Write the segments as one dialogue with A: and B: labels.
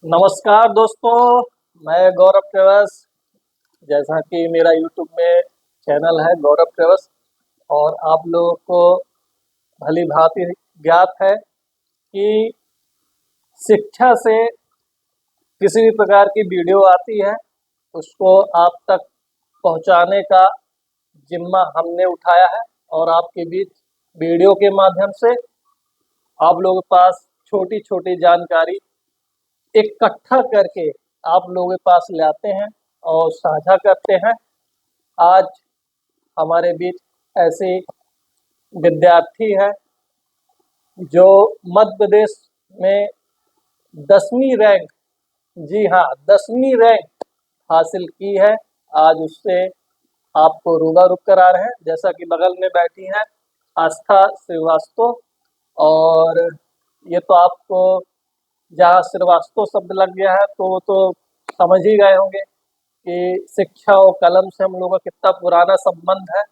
A: नमस्कार दोस्तों, मैं गौरव ट्रेवल्स। जैसा कि मेरा यूट्यूब में चैनल है गौरव ट्रेवल्स, और आप लोगों को भली भांति ज्ञात है कि शिक्षा से किसी भी प्रकार की वीडियो आती है उसको आप तक पहुंचाने का जिम्मा हमने उठाया है, और आपके बीच वीडियो के माध्यम से आप लोगों के पास छोटी छोटी जानकारी इकट्ठा करके आप लोगों के पास लाते हैं और साझा करते हैं। आज हमारे बीच ऐसे विद्यार्थी है जो मध्य प्रदेश में 10वीं रैंक, जी हाँ 10वीं रैंक हासिल की है। आज उससे आपको रूबरू करा रहे हैं। जैसा कि बगल में बैठी हैं आस्था श्रीवास्तव, और ये तो आपको जहाँ श्रीवास्तव शब्द लग गया है तो वो तो समझ ही गए होंगे कि शिक्षा और कलम से हम लोगों का कितना पुराना संबंध है।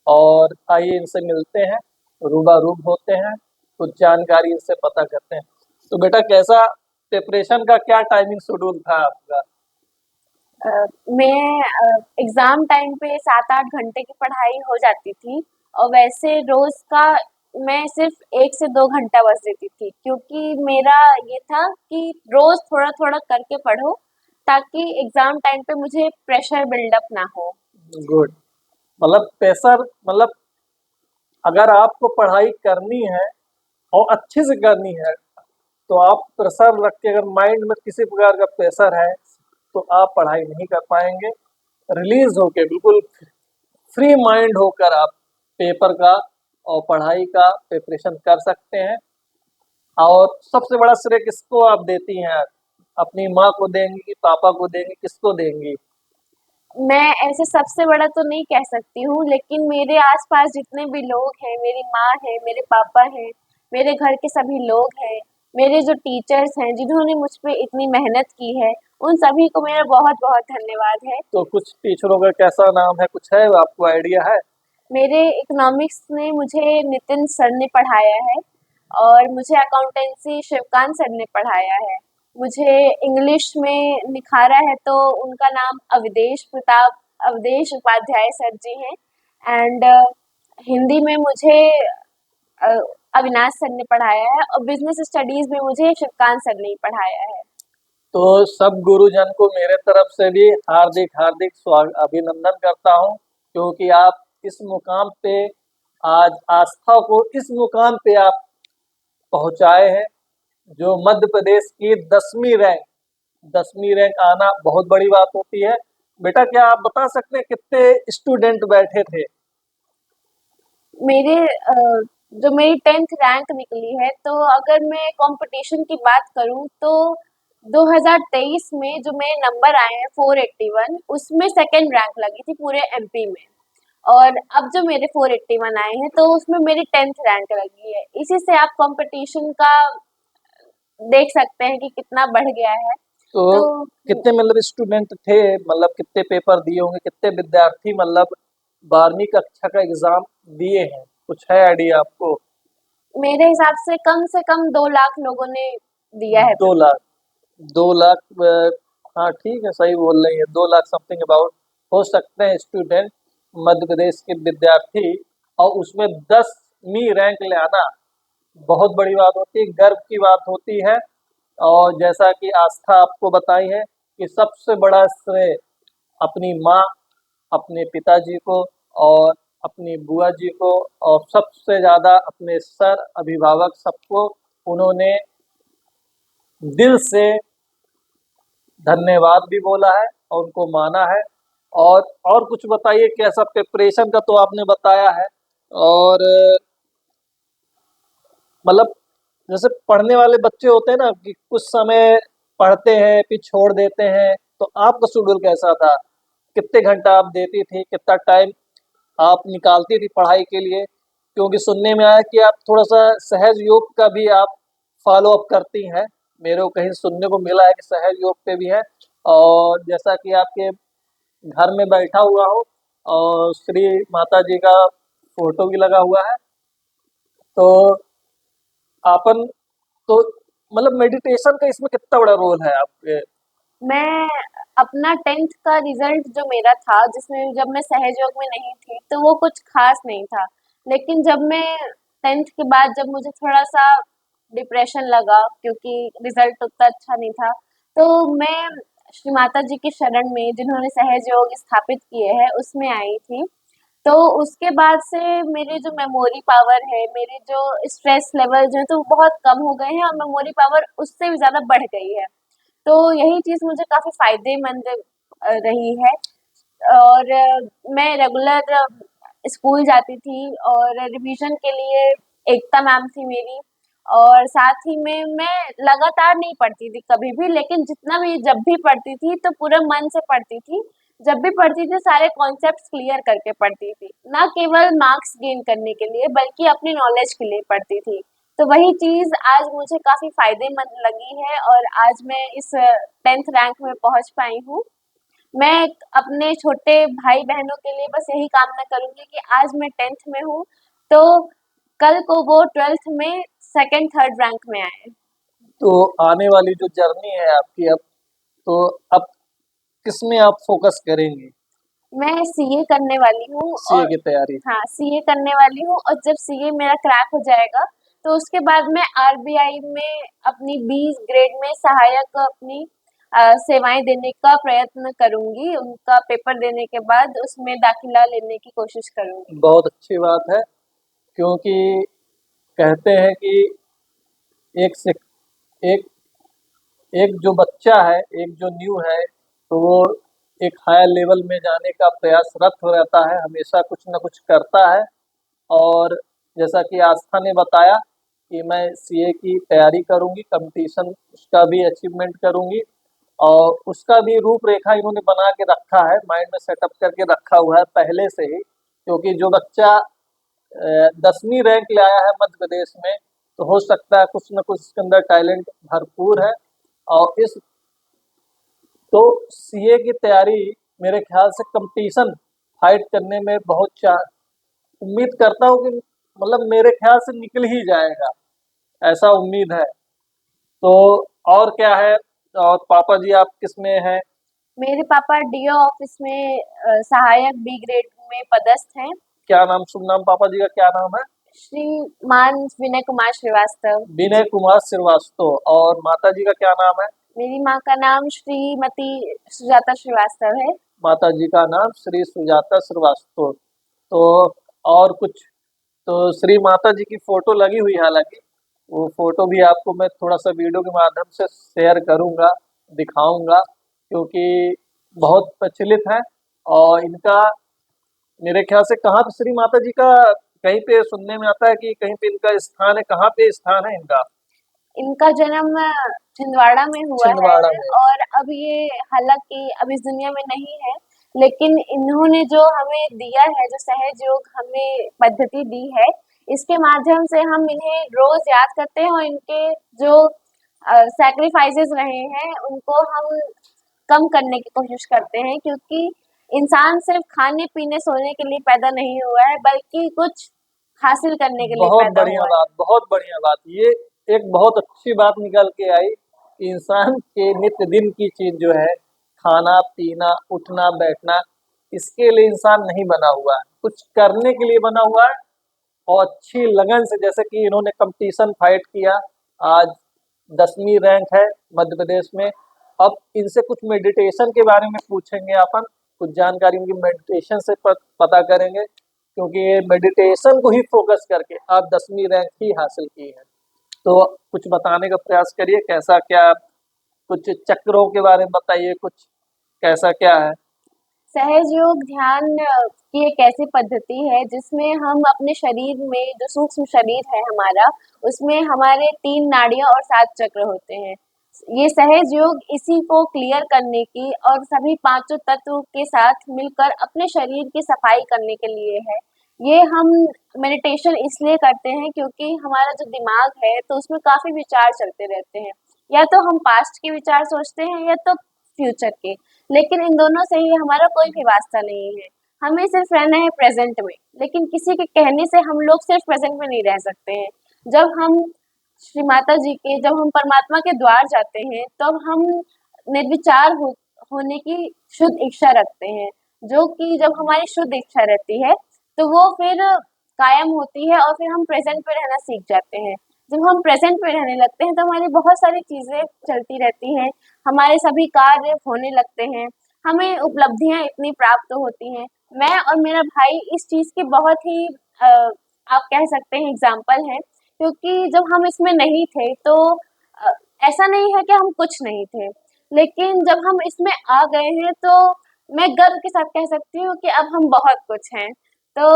A: और आइए इनसे मिलते हैं, रूबरू होते हैं, कुछ जानकारी इनसे पता करते हैं। तो बेटा, कैसा प्रिपरेशन का क्या टाइमिंग शेड्यूल था आपका?
B: मैं एग्जाम टाइम पे 7-8 घंटे की पढ़ाई हो जाती थी। और वैसे रोज का मैं सिर्फ 1 से 2 घंटा बस देती थी, क्योंकि मेरा ये था कि रोज थोड़ा थोड़ा करके पढ़ो, ताकि एग्जाम टाइम पे मुझे प्रेशर बिल्डअप ना हो।
A: गुड। मतलब प्रेशर, मतलब अगर आपको पढ़ाई करनी है और अच्छे से करनी है तो आप प्रेशर रख के, अगर माइंड में किसी प्रकार का प्रेशर है तो आप पढ़ाई नहीं कर पाएंगे। रिलीज होके बिल्कुल फ्री माइंड होकर आप पेपर का और पढ़ाई का प्रिपरेशन कर सकते हैं। और सबसे बड़ा श्रेय किसको आप देती हैं? अपनी माँ को देंगी कि पापा को देंगी, किसको देंगी?
B: मैं ऐसे सबसे बड़ा तो नहीं कह सकती हूँ, लेकिन मेरे आसपास जितने भी लोग हैं, मेरी माँ है, मेरे पापा हैं, मेरे घर के सभी लोग हैं, मेरे जो टीचर्स हैं जिन्होंने मुझ पे इतनी मेहनत की है, उन सभी को मेरा बहुत बहुत धन्यवाद है।
A: तो कुछ टीचरों का कैसा नाम है, कुछ है आपको आइडिया है?
B: मेरे इकोनॉमिक्स में मुझे नितिन सर ने पढ़ाया है, और मुझे अकाउंटेंसी शिवकांत सर ने पढ़ाया है। मुझे इंग्लिश में निखारा है तो उनका नाम अवधेश उपाध्याय सर जी हैं। एंड हिंदी में मुझे अ, अविनाश सर ने पढ़ाया है, और बिजनेस स्टडीज में मुझे शिवकांत सर ने ही पढ़ाया है।
A: तो सब गुरुजन को मेरे तरफ से भी हार्दिक हार्दिक स्वागत अभिनंदन करता हूं, क्योंकि आप इस मुकाम पे, आज आस्था को इस मुकाम पे आप पहुंचाए हैं, जो मध्य प्रदेश की 10वीं रैंक आना बहुत बड़ी बात होती है। बेटा, क्या आप बता सकते हैं कितने स्टूडेंट बैठे थे?
B: मेरे जो मेरी 10th रैंक निकली है, तो अगर मैं कंपटीशन की बात करूं तो 2023 में जो मेरे नंबर आए हैं 481, उसमें सेकंड रैंक लगी थी पूरे एमपी में। और अब जो मेरे 481 आए हैं तो उसमें मेरी 10th रैंक लगी है। इसी से आप कंपटीशन का देख सकते हैं कि कितना बढ़ गया है।
A: तो
B: तो
A: कितने मतलब स्टूडेंट थे, मतलब कितने पेपर दिए होंगे, कितने विद्यार्थी मतलब 12वीं कक्षा का एग्जाम दिए हैं? कुछ है आइडिया आपको?
B: मेरे हिसाब से कम 2 लाख लोगों ने दिया है।
A: 2 लाख? 2 लाख? हाँ ठीक है, सही बोल रही है। 2 लाख समथिंग अबाउट हो सकते हैं स्टूडेंट, मध्य प्रदेश के विद्यार्थी। और उसमें 10वीं रैंक ले आना बहुत बड़ी बात होती है, गर्व की बात होती है। और जैसा कि आस्था आपको बताई है कि सबसे बड़ा श्रेय अपनी माँ, अपने पिताजी को, और अपनी बुआ जी को, और सबसे ज़्यादा अपने सर अभिभावक सबको उन्होंने दिल से धन्यवाद भी बोला है और उनको माना है। और कुछ बताइए, कैसा प्रिपरेशन का तो आपने बताया है। और मतलब जैसे पढ़ने वाले बच्चे होते हैं ना कि कुछ समय पढ़ते हैं फिर छोड़ देते हैं, तो आपका शेड्यूल कैसा था? कितने घंटा आप देती थी, कितना टाइम आप निकालती थी पढ़ाई के लिए? क्योंकि सुनने में आया कि आप थोड़ा सा सहज योग का भी आप फॉलो अप करती हैं। मेरे को कहीं सुनने को मिला है कि सहज योग पे भी है। और जैसा कि आपके घर में बैठा हुआ हो और श्री माता जी का फोटो भी लगा हुआ है, तो आपन तो मतलब मेडिटेशन का इसमें कितना बड़ा रोल है आपके?
B: मैं अपना 10th का रिजल्ट जो मेरा था, जिसमें जब मैं सहयोग में नहीं थी, तो वो कुछ खास नहीं था। लेकिन जब मैं 10th के बाद जब मुझे थोड़ा सा डिप्रेशन लगा, क्योंकि रिजल्ट उतना अच्छा नहीं था, तो मैं श्री माता जी की शरण में, जिन्होंने सहयोग स्थापित किए हैं, उसमें आई थी। तो उसके बाद से मेरे जो मेमोरी पावर है, मेरे जो स्ट्रेस लेवल जो है, तो वो बहुत कम हो गए हैं और मेमोरी पावर उससे भी ज़्यादा बढ़ गई है। तो यही चीज़ मुझे काफ़ी फ़ायदेमंद रही है। और मैं रेगुलर स्कूल जाती थी और रिवीजन के लिए एकता मैम थी मेरी, और साथ ही में मैं लगातार नहीं पढ़ती थी कभी भी, लेकिन जितना भी जब भी पढ़ती थी तो पूरे मन से पढ़ती थी। जब भी पढ़ती थी सारे कॉन्सेप्ट्स क्लियर करके पढ़ती थी, ना केवल मार्क्स गेन करने के लिए बल्कि अपनी नॉलेज के लिए पढ़ती थी। तो वही चीज़ आज मुझे काफ़ी फ़ायदेमंद लगी है और आज मैं इस 10th रैंक में पहुँच पाई हूँ। मैं अपने छोटे भाई-बहनों के लिए बस यही कामना करूँगी कि आज मैं 10th में हूँ, तो कल को वो 12th में 2nd, 3rd रैंक में आएँ।
A: तो आने वाली जो जर्नी है आपकी अब, तो अब किसमें आप फोकस करेंगी?
B: मैं सीए करने वाली हूँ
A: सीए
B: और
A: की तैयारी?
B: हाँ, सीए करने वाली हूँ, और जब सीए मेरा क्रैक हो जाएगा, तो उसके बाद मैं आरबीआई में अपनी 20 ग्रेड में सहायक अपनी सेवाएँ देने का प्रयत्न करूँगी। उनका पेपर देने के बाद उसमें दाखिला लेने की कोशिश करूँगी।
A: बहुत अच्छी बात है, क्योंकि कहते हैं कि एक से एक एक जो बच्चा है, एक जो न्यू है, तो वो एक हायर लेवल में जाने का प्रयासरत हो रहता है, हमेशा कुछ न कुछ करता है। और जैसा कि आस्था ने बताया कि मैं सीए की तैयारी करूँगी, कॉम्पिटिशन उसका भी अचीवमेंट करूँगी, और उसका भी रूपरेखा इन्होंने बना के रखा है, माइंड में सेटअप करके रखा हुआ है पहले से ही। क्योंकि जो बच्चा 10वीं रैंक ले आया है मध्य प्रदेश में, तो हो सकता है कुछ न कुछ इसके अंदर टैलेंट भरपूर है। और इस तो सीए की तैयारी मेरे ख्याल से कंपटीशन फाइट करने में बहुत उम्मीद करता हूँ कि मतलब मेरे ख्याल से निकल ही जाएगा, ऐसा उम्मीद है। तो और क्या है? और पापा जी आप किस में हैं?
B: मेरे पापा डीओ ऑफिस में सहायक बी ग्रेड में पदस्थ हैं।
A: क्या नाम, शुभ नाम पापा जी का क्या नाम है?
B: श्रीमान विनय कुमार श्रीवास्तव।
A: विनय कुमार श्रीवास्तव। और माता जी का क्या नाम है?
B: मेरी माँ का नाम श्रीमती सुजाता श्रीवास्तव है।
A: माता जी का नाम श्री सुजाता श्रीवास्तव। तो और कुछ? तो श्री माता जी की फोटो लगी हुई है, हालांकि वो फोटो भी आपको मैं थोड़ा सा वीडियो के माध्यम से शेयर करूंगा, दिखाऊंगा, क्योंकि बहुत प्रचलित है। और इनका मेरे ख्याल से कहाँ पे श्री माता जी का, कहीं पे सुनने में आता है कि कहीं पे इनका स्थान है, कहाँ पे स्थान है इनका?
B: इनका जन्म छिंदवाड़ा में हुआ है,
A: छिंदवाड़ा में।
B: और अब ये हालांकि अब इस दुनिया में नहीं है, लेकिन इन्होंने जो हमें दिया है, जो सहयोग हमें पद्धति दी है, इसके माध्यम से हम इन्हें रोज याद करते हैं और इनके जो सैक्रिफाइसेस रहे हैं उनको हम कम करने की कोशिश करते हैं, क्योंकि इंसान सिर्फ खाने पीने सोने के लिए पैदा नहीं हुआ है, बल्कि कुछ हासिल करने के लिए
A: बहुत
B: पैदा
A: बढ़िया
B: हुआ है।
A: बात, बहुत बढ़िया बात। ये एक बहुत अच्छी बात निकल के आई कि इंसान के नित्य दिन की चीज जो है, खाना पीना उठना बैठना, इसके लिए इंसान नहीं बना हुआ है, कुछ करने के लिए बना हुआ है। और अच्छी लगन से, जैसे कि इन्होंने कंपटीशन फाइट किया, आज 10वीं रैंक है मध्य प्रदेश में। अब इनसे कुछ मेडिटेशन के बारे में पूछेंगे अपन, कुछ जानकारी उनकी मेडिटेशन से पता करेंगे, क्योंकि ये मेडिटेशन को ही फोकस करके आप 10वीं रैंक ही हासिल की है। तो कुछ बताने का प्रयास करिए, कैसा क्या, कुछ चक्रों के बारे में बताइए, कुछ कैसा क्या है?
B: सहज योग ध्यान की एक ऐसी पद्धति है जिसमें हम अपने शरीर में, जो सूक्ष्म शरीर है हमारा, उसमें हमारे 3 नाड़ियाँ और 7 चक्र होते हैं। ये सहज योग इसी को क्लियर करने की और सभी पांचों तत्व के साथ मिलकर अपने शरीर की सफाई करने के लिए है। ये हम मेडिटेशन इसलिए करते हैं क्योंकि हमारा जो दिमाग है, तो उसमें काफी विचार चलते रहते हैं। या तो हम पास्ट के विचार सोचते हैं या तो फ्यूचर के, लेकिन इन दोनों से ही हमारा कोई भी वास्ता नहीं है। हमें सिर्फ रहना है प्रेजेंट में, लेकिन किसी के कहने से हम लोग सिर्फ प्रेजेंट में नहीं रह सकते हैं। जब हम श्री माता जी के जब हम परमात्मा के द्वार जाते हैं तब हम निर्विचार होने की शुद्ध इच्छा रखते हैं, जो कि जब हमारी शुद्ध इच्छा रहती है तो वो फिर कायम होती है और फिर हम प्रेजेंट पे रहना सीख जाते हैं। जब हम प्रेजेंट पे रहने लगते हैं तो हमारी बहुत सारी चीजें चलती रहती हैं, हमारे सभी कार्य होने लगते हैं, हमें उपलब्धियां इतनी प्राप्त होती हैं। मैं और मेरा भाई इस चीज की बहुत ही आप कह सकते हैं एग्जाम्पल है, क्योंकि जब हम इसमें नहीं थे तो अ, ऐसा नहीं है कि हम कुछ नहीं थे, लेकिन जब हम इसमें आ गए हैं तो मैं गर्व के साथ कह सकती हूँ कि अब हम बहुत कुछ हैं। तो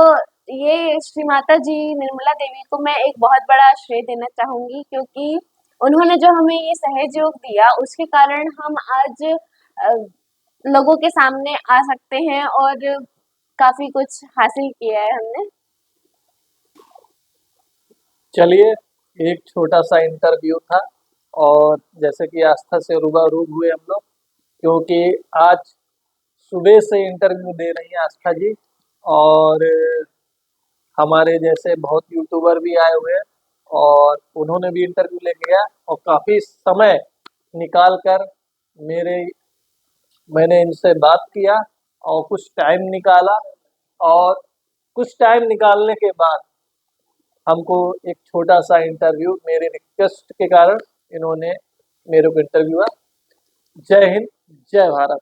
B: ये श्री माता जी निर्मला देवी को मैं एक बहुत बड़ा श्रेय देना चाहूँगी, क्योंकि उन्होंने जो हमें ये सहयोग दिया उसके कारण हम आज लोगों के सामने आ सकते हैं और काफ़ी कुछ हासिल किया है हमने।
A: चलिए, एक छोटा-सा इंटरव्यू था और जैसे कि आस्था से रूबरू हुए हम लोग, क्योंकि आज सुबह से इंटरव्यू दे रही हैं आस्था जी और हमारे जैसे बहुत यूट्यूबर भी आए हुए हैं और उन्होंने भी इंटरव्यू लेके गया और काफ़ी समय निकाल कर मेरे मैंने इनसे बात किया और कुछ टाइम निकाला और कुछ टाइम निकालने के बाद हमको एक छोटा-सा इंटरव्यू मेरे रिक्वेस्ट के कारण इन्होंने मेरे को इंटरव्यू दिया। जय हिंद, जय भारत।